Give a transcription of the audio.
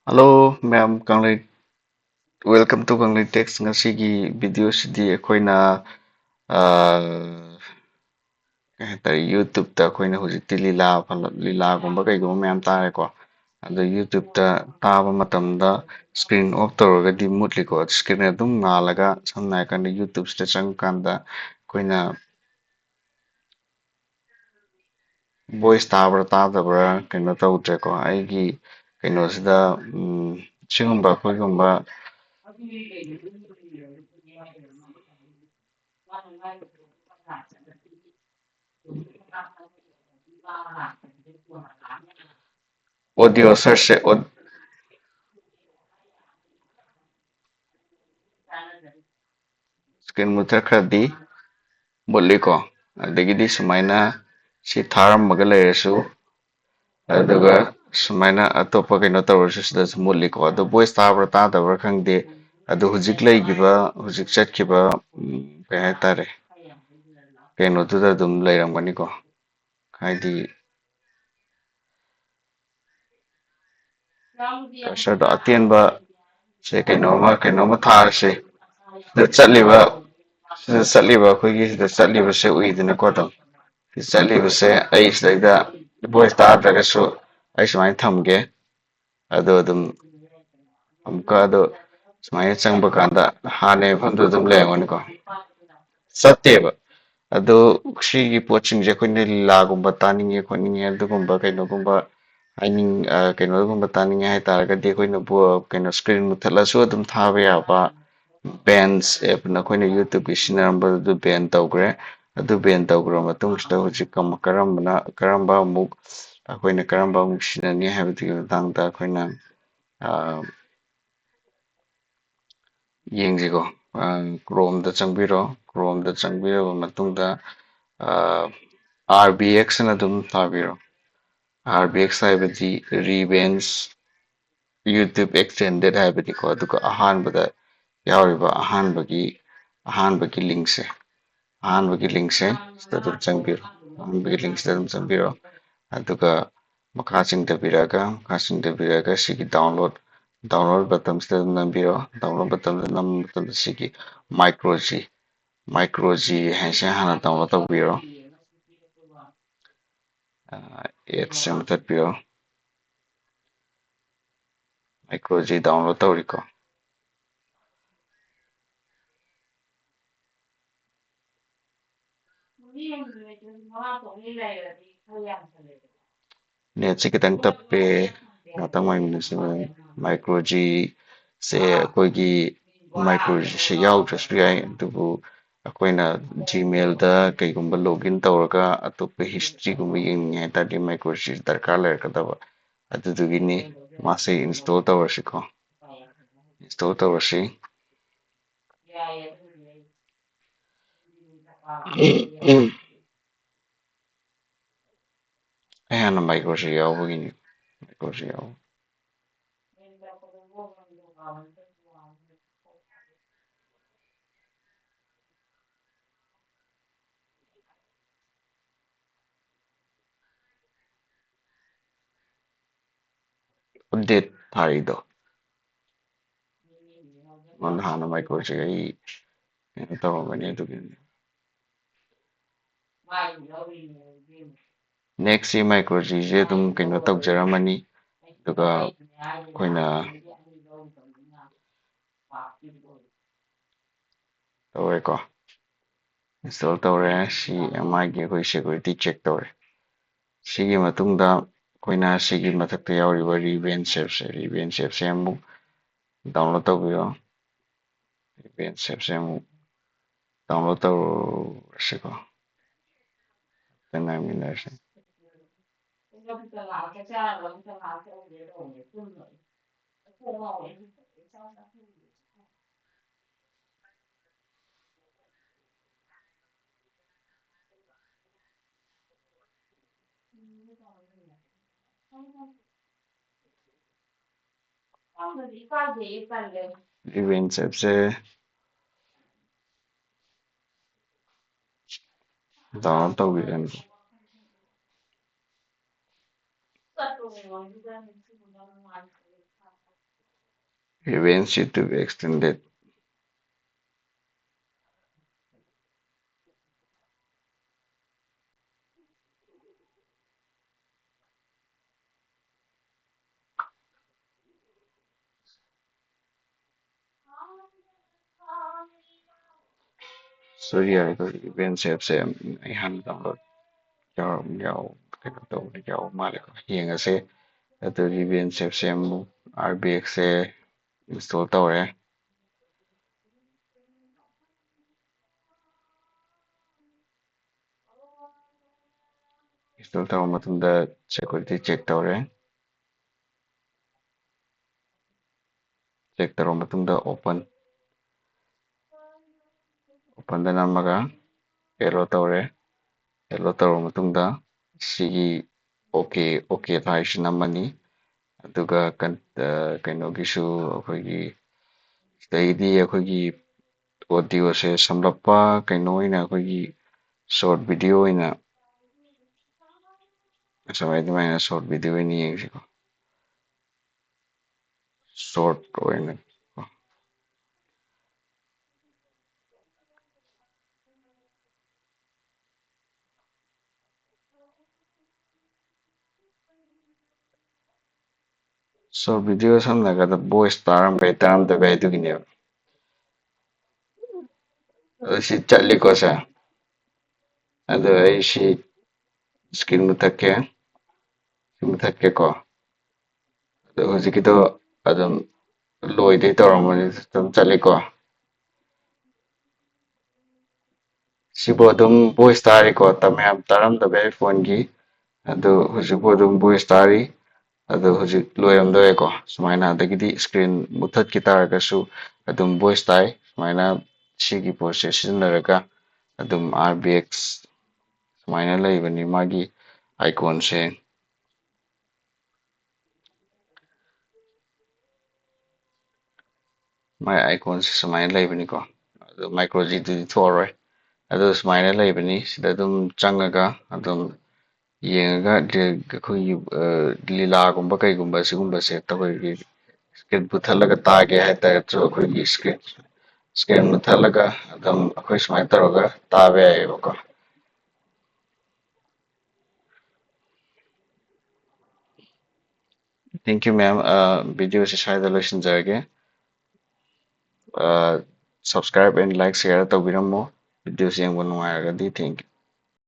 Hello, ma'am. Welcome to Kangleitechs. Ngasigi video sidi ꯑꯩꯈꯣꯏꯅ ꯀꯩ ꯍꯥꯏꯇꯥꯔꯦ ꯌꯨꯇ꯭ꯌꯨꯕꯇ ꯑꯩꯈꯣꯏꯅ ꯍꯧꯖꯤꯛꯇꯤ ꯂꯤꯂꯥꯒꯨꯝꯕ ꯀꯩꯒꯨꯝꯕ ꯃꯌꯥꯝ ꯇꯥꯔꯦꯀꯣ. ꯑꯗꯣ ꯌꯨꯇ꯭ꯌꯨꯕꯇ ꯇꯥꯕ ꯃꯇꯝꯗ ꯁ꯭ꯀ꯭ꯔꯤꯟ ꯑꯣꯐ ꯇꯧꯔꯒꯗꯤ ꯃꯨꯠꯂꯤꯀꯣ. ꯁ꯭ꯀ꯭ꯔꯤꯟ ꯑꯗꯨꯝ ꯉꯥꯜꯂꯒ ꯁꯝꯅ ꯍꯥꯏꯔꯀꯥꯟꯗ ꯌꯨꯇ꯭ꯌꯨꯕꯁꯤꯗ ꯆꯪꯉꯀꯥꯟꯗ ꯑꯩꯈꯣꯏꯅ ꯚꯣꯏꯁ ꯇꯥꯕ꯭ꯔꯥ ꯇꯥꯗꯕ꯭ꯔꯥ ꯀꯩꯅꯣ ꯇꯧꯗ꯭ꯔꯦꯀꯣ. ꯑꯩꯒꯤ ꯀꯩꯅꯣꯁꯤꯗ ꯁꯤꯒꯨꯝꯕ ꯑꯩꯈꯣꯏꯒꯨꯝꯕ ꯑꯣꯗꯤꯑꯣ ꯁꯔꯁꯦ ꯁ꯭ꯀ꯭ꯔꯤꯟ ꯃꯨꯠꯊꯠꯈ꯭ꯔꯗꯤ ꯃꯨꯠꯂꯤꯀꯣ. ꯑꯗꯒꯤꯗꯤ ꯁꯨꯃꯥꯏꯅ ꯁꯤ ꯊꯥꯔꯝꯃꯒ ꯂꯩꯔꯁꯨ ꯑꯗꯨꯒ ꯁꯨꯃꯥꯏꯅ ꯑꯇꯣꯞꯄ ꯀꯩꯅꯣ ꯇꯧꯔꯁꯨ ꯁꯤꯗꯁꯨ ꯃꯨꯠꯂꯤꯀꯣ. ꯑꯗꯣ ꯚꯣꯏꯁ ꯇꯥꯕ꯭ꯔꯥ ꯇꯥꯗꯕ꯭ꯔꯥ ꯈꯪꯗꯦ. ꯑꯗꯣ ꯍꯧꯖꯤꯛ ꯂꯩꯈꯤꯕ ꯍꯧꯖꯤꯛ ꯆꯠꯈꯤꯕ ꯀꯩ ꯍꯥꯏꯇꯥꯔꯦ ꯀꯩꯅꯣꯗꯨꯗ ꯑꯗꯨꯝ ꯂꯩꯔꯝꯒꯅꯤꯀꯣ. ꯍꯥꯏꯗꯤ ꯀꯔꯁꯔꯗꯣ ꯑꯇꯦꯟꯕ ꯁꯦ ꯀꯩꯅꯣꯝꯃ ꯊꯥꯔꯁꯦ. ꯁꯤꯗ ꯆꯠꯂꯤꯕ ꯑꯩꯈꯣꯏꯒꯤ ꯁꯤꯗ ꯆꯠꯂꯤꯕꯁꯦ ꯎꯏꯗꯅꯀꯣ ꯑꯗꯨꯝ. ꯁꯤ ꯆꯠꯂꯤꯕꯁꯦ ꯑꯩ ꯁꯤꯗꯩꯗ ꯚꯣꯏꯁ ꯇꯥꯗ꯭ꯔꯒꯁꯨ ꯑꯩ ꯁꯨꯃꯥꯏꯅ ꯊꯝꯒꯦ. ꯑꯗꯣ ꯑꯗꯨꯝ ꯑꯃꯨꯛꯀ ꯑꯗꯣ ꯁꯨꯃꯥꯏꯅ ꯆꯪꯕ ꯀꯥꯟꯗ ꯍꯥꯟꯅꯩ ꯃꯐꯝꯗꯨ ꯑꯗꯨꯝ ꯂꯩꯔꯝꯒꯅꯤꯀꯣ. ꯆꯠꯇꯦꯕ. ꯑꯗꯣ ꯁꯤꯒꯤ ꯄꯣꯠꯁꯤꯡꯁꯦ ꯑꯩꯈꯣꯏꯅ ꯂꯤꯂꯥꯒꯨꯝꯕ ꯇꯥꯅꯤꯡꯉꯦ ꯈꯣꯠꯅꯤꯡꯉꯦ ꯑꯗꯨꯒꯨꯝꯕ ꯀꯩꯅꯣꯒꯨꯝꯕ ꯀꯩꯅꯣꯒꯨꯝꯕ ꯇꯥꯅꯤꯡꯉꯦ ꯍꯥꯏꯇꯥꯔꯒꯗꯤ ꯑꯩꯈꯣꯏꯅ ꯀꯩꯅꯣ ꯁ꯭ꯀ꯭ꯔꯤꯟ ꯃꯨꯠꯊꯠꯂꯁꯨ ꯑꯗꯨꯝ ꯊꯥꯕ ꯌꯥꯕ ꯕꯦꯟꯁ ꯑꯦꯞꯅ ꯑꯩꯈꯣꯏꯅ ꯌꯨꯇ꯭ꯌꯨꯕꯀꯤ ꯁꯤꯖꯤꯟꯅꯔꯝꯕꯗꯨ ꯕꯦꯟ ꯇꯧꯈ꯭ꯔꯦ. ꯑꯗꯨ ꯕꯦꯟ ꯇꯧꯈ꯭ꯔꯕ ꯃꯇꯨꯡꯁꯤꯗ ꯍꯧꯖꯤꯛ ꯀꯔꯝꯕ ꯑꯃꯨꯛ ꯁꯤꯖꯤꯟꯅꯅꯤ ꯍꯥꯏꯕꯗꯨꯒꯤ ꯃꯇꯥꯡꯗ ꯑꯩꯈꯣꯏꯅ ꯌꯦꯡꯁꯤꯀꯣ. ꯀ꯭ꯔꯣꯝꯗ ꯆꯪꯕꯤꯔꯣ. ꯀ꯭ꯔꯣꯝꯗ ꯆꯪꯕꯤꯔꯕ ꯃꯇꯨꯡꯗ RBX ꯑꯅ ꯑꯗꯨꯝ ꯊꯥꯕꯤꯔꯣ. RBX ꯍꯥꯏꯕꯗꯤ ꯔꯤꯕꯦꯟꯁ ꯌꯨꯇ꯭ꯌꯨꯕ ꯑꯦꯛꯁꯇꯦꯟꯗꯦഡ് ꯍꯥꯏꯕꯅꯤꯀꯣ. ꯑꯗꯨꯒ ꯑꯍꯥꯟꯕꯗ ꯌꯥꯎꯔꯤꯕ ꯑꯍꯥꯟꯕꯒꯤ ꯂꯤꯡꯛꯁꯦ ꯁꯤꯗ ꯑꯗꯨꯝ ꯆꯪꯕꯤꯔꯣ. ꯑꯍꯥꯟꯕꯒꯤ ꯂꯤꯡꯛꯁꯤꯗ ꯑꯗꯨꯝ ꯆꯪꯕꯤꯔꯣ. ꯑꯗꯨꯒ ꯃꯈꯥ ꯆꯤꯡꯊꯕꯤꯔꯒ ꯁꯤꯒꯤ ꯗꯥꯎꯟꯂꯣꯗ ꯕꯇꯟꯁꯤꯗ ꯑꯗꯨꯝ ꯅꯝꯕꯤꯔꯣ. ꯗꯥꯎꯟꯂꯣꯗ ꯕꯇꯟꯗ ꯅꯝꯕ ꯃꯇꯝꯗ ꯁꯤꯒꯤ ꯃꯥꯏꯀ꯭ꯔꯣꯖꯤ ꯍꯥꯏꯁꯦ ꯍꯥꯟꯅ ꯗꯥꯎꯟꯂꯣꯗ ꯇꯧꯕꯤꯔꯣ. ꯑꯦꯞꯁꯦ ꯃꯨꯊꯠꯄꯤꯔꯣ. ꯃꯥꯏꯀ꯭ꯔꯣꯖꯤ ꯗꯥꯎꯟꯂꯣꯗ ꯇꯧꯔꯤꯀꯣ. ꯅꯦꯠꯁꯦ ꯈꯤꯇꯪ ꯇꯞꯄꯦ. ꯉꯥꯛꯇꯪ ꯉꯥꯏꯃꯤꯟꯅꯁꯤ. ꯃꯥꯏꯀ꯭ꯔꯣꯖꯤ ꯁꯦ ꯑꯩꯈꯣꯏꯒꯤ ꯃꯥꯏꯀ꯭ꯔꯣꯖꯤꯁꯦ ꯌꯥꯎꯗ꯭ꯔꯁꯨ ꯌꯥꯏ. ꯑꯗꯨꯕꯨ ꯑꯩꯈꯣꯏꯅ ꯖꯤꯃꯦꯜꯗ ꯀꯩꯒꯨꯝꯕ ꯂꯣꯒ ꯏꯟ ꯇꯧꯔꯒ ꯑꯇꯣꯞꯄ ꯍꯤꯁꯇ꯭ꯔꯤꯒꯨꯝꯕ ꯌꯦꯡꯅꯤꯡꯉꯦ ꯍꯥꯏ ꯇꯥꯔꯗꯤ ꯃꯥꯏꯀ꯭ꯔꯣꯖꯤ ꯗꯔꯀꯥꯔ ꯂꯩꯔꯛꯀꯗꯕ. ꯑꯗꯨꯗꯨꯒꯤꯅꯤ ꯃꯥꯁꯦ ꯏꯟꯁꯇꯣꯜ ꯇꯧꯔꯁꯤꯀꯣ. ꯏꯟꯁꯇꯣꯜ ꯇꯧꯔꯁꯤ. ꯑꯩ ꯍꯥꯟꯅ ꯃꯥꯏꯀ꯭ꯔꯣꯖꯤ ꯌꯥꯎꯕꯒꯤꯅꯤ. ꯃꯥꯏꯀ꯭ꯔꯣꯖꯤ ꯌꯥꯎꯕ ꯑꯞꯗꯦꯠ ꯊꯥꯔꯤꯗꯣ ꯑꯩꯉꯣꯟꯗ ꯍꯥꯟꯅ ꯃꯥꯏꯀ꯭ꯔꯣꯖꯤ ꯑꯩ ꯀꯩꯅꯣ ꯇꯧꯔꯝꯒꯅꯤ. ꯑꯗꯨꯒꯤꯅꯤ ꯅꯦꯛꯁꯁꯤ ꯃꯥꯏꯀ꯭ꯔꯣꯖꯤꯁꯦ ꯑꯗꯨꯝ ꯀꯩꯅꯣ ꯇꯧꯖꯔꯝꯃꯅꯤ. ꯑꯗꯨꯒ ꯑꯩꯈꯣꯏꯅ ꯇꯧꯔꯦꯀꯣ. ꯏꯟꯁꯇꯣꯜ ꯇꯧꯔꯦ. ꯁꯤ ꯃꯥꯒꯤ ꯑꯩꯈꯣꯏ ꯁꯦꯀ꯭ꯌꯨꯔꯤꯇꯤ ꯆꯦꯛ ꯇꯧꯔꯦ. ꯁꯤꯒꯤ ꯃꯇꯨꯡꯗ ꯑꯩꯈꯣꯏꯅ ꯁꯤꯒꯤ ꯃꯊꯛꯇ ꯌꯥꯎꯔꯤꯕ ꯔꯤꯕꯦꯟ ꯁꯦꯞꯁꯦ ꯑꯃꯨꯛ ꯗꯥꯎꯟꯂꯣꯗ ꯇꯧꯕꯤꯔꯣ. ꯔꯤꯕꯦꯟ ꯁꯦꯞꯁꯦ ꯑꯃꯨꯛ ꯗꯥꯎꯟꯂꯣꯗ ꯇꯧꯔꯁꯤꯀꯣ. ꯉꯥꯏꯃꯤꯟꯅꯔꯁꯤ. ꯔꯤꯕꯦꯟ ꯁꯦꯞꯁꯦ download ꯇꯧꯕꯤꯔꯅꯤ. Events need to be extended. So yeah, the events apps I hand download yaw kaya to yaw mali ko. Yengase ato events apps mo RBX install tawre. Install tawra matunda security check tawre. Check tawra matunda open da namaga hello tawre. Hello tawra matunda sigi okay thai namani aduga ꯀꯩꯅꯣꯒꯤꯁꯨ ꯑꯩꯈꯣꯏꯒꯤ ꯁꯤꯗꯩꯗꯤ ꯑꯩꯈꯣꯏꯒꯤ ꯑꯣꯗꯤꯑꯣꯁꯦ ꯁꯝꯂꯞꯄ ꯀꯩꯅꯣ ꯑꯣꯏꯅ ꯑꯩꯈꯣꯏꯒꯤ short video ꯑꯣꯏꯅ ꯉꯁꯥꯏ ꯑꯗꯨꯃꯥꯏꯅ ꯁꯣꯔꯠ ꯚꯤꯗꯤꯑꯣ ꯑꯣꯏꯅ ꯌꯦꯡꯁꯤꯀꯣ ꯁꯣꯔꯠ ꯑꯣꯏꯅ ꯁꯣꯔꯠ ꯚꯤꯗꯤꯑꯣ ꯁꯝꯅ ꯍꯥꯏꯔꯕꯗ ꯚꯣꯏꯁ ꯇꯥꯔꯝꯕ ꯌꯥꯏ ꯇꯥꯔꯝꯗꯕ ꯌꯥꯏ ꯑꯗꯨꯒꯤꯅꯦꯕ ꯑꯗꯣ ꯁꯤ ꯆꯠꯂꯤꯀꯣ ꯁꯦ ꯑꯗꯣ ꯑꯩ ꯁꯤ ꯁ꯭ꯀꯔꯤꯟ ꯃꯨꯊꯠꯀꯦꯀꯣ ꯑꯗꯣ ꯍꯧꯖꯤꯛꯀꯤꯗꯣ ꯑꯗꯨꯝ ꯂꯣꯏꯗꯩ ꯇꯧꯔꯝꯕꯅꯤ ꯑꯗꯨꯝ ꯆꯠꯂꯤꯀꯣ ꯁꯤꯕꯨ ꯑꯗꯨꯝ ꯚꯣꯏꯁ ꯇꯥꯔꯤꯀꯣ ꯃꯌꯥꯝ ꯇꯥꯔꯝꯗꯕ ꯌꯥꯏ ꯐꯣꯟꯒꯤ ꯑꯗꯨ ꯍꯧꯖꯤꯛꯄꯨ ꯑꯗꯨꯝ ꯚꯣꯏꯁ ꯇꯥꯔꯤ ꯑꯗꯣ ꯍꯧꯖꯤꯛ ꯂꯣꯏꯔꯝꯗꯣꯔꯦꯀꯣ ꯁꯨꯃꯥꯏꯅ ꯑꯗꯒꯤꯗꯤ ꯁ꯭ꯀ꯭ꯔꯤꯟ ꯃꯨꯊꯠꯈꯤ ꯇꯥꯔꯒꯁꯨ ꯑꯗꯨꯝ ꯚꯣꯏꯁ ꯇꯥꯏ ꯁꯨꯃꯥꯏꯅ ꯁꯤꯒꯤ ꯄꯣꯠꯁꯦ ꯁꯤꯖꯤꯟꯅꯔꯒ ꯑꯗꯨꯝ RBX ꯁꯨꯃꯥꯏꯅ ꯂꯩꯕꯅꯤ ꯃꯥꯒꯤ ꯑꯥꯏꯀꯣꯟꯁꯦ ꯃꯥꯏ ꯑꯥꯏꯀꯣꯟꯁꯦ ꯁꯨꯃꯥꯏꯅ ꯂꯩꯕꯅꯤꯀꯣ ꯑꯗꯨ ꯃꯥꯏꯀ꯭ꯔꯣꯖꯤꯗꯨꯗꯤ ꯊꯣꯛꯑꯔꯣꯏ ꯑꯗꯨ ꯁꯨꯃꯥꯏꯅ ꯂꯩꯕꯅꯤ ꯁꯤꯗ ꯑꯗꯨꯝ ꯆꯪꯉꯒ ꯑꯗꯨꯝ ꯌꯦꯡꯉꯒ ꯑꯩꯈꯣꯏꯒꯤ ꯂꯤꯂꯥꯒꯨꯝꯕ ꯀꯩꯒꯨꯝꯕ ꯁꯤꯒꯨꯝꯕꯁꯦ ꯑꯩꯈꯣꯏꯒꯤ ꯁ꯭ꯀ꯭ꯔꯤꯟ ꯄꯨꯊꯠꯂꯒ ꯇꯥꯒꯦ ꯍꯥꯏꯇꯥꯔꯁꯨ ꯑꯩꯈꯣꯏꯒꯤ ꯁ꯭ꯀ꯭ꯔꯤꯟ ꯃꯨꯊꯠꯂꯒ ꯑꯗꯨꯝ ꯑꯩꯈꯣꯏ ꯁꯨꯃꯥꯏꯅ ꯇꯧꯔꯒ ꯇꯥꯕ ꯌꯥꯏꯑꯕꯀꯣ ꯊꯦꯡꯀ꯭ꯌꯨ ꯃꯦꯝ ꯚꯤꯗꯤꯑꯣꯁꯦ ꯁ꯭ꯋꯥꯏꯗ ꯂꯣꯏꯁꯤꯟꯖꯔꯒꯦ ꯁꯕꯁꯀ꯭ꯔꯥꯏꯞ ꯑꯦꯟ ꯂꯥꯏꯛ ꯁꯤꯌꯥꯔ ꯇꯧꯕꯤꯔꯝꯃꯣ ꯚꯤꯗꯤꯑꯣꯁꯦ ꯌꯦꯡꯕ ꯅꯨꯡꯉꯥꯏꯔꯒꯗꯤ ꯊꯦꯡꯀ꯭ꯌꯨ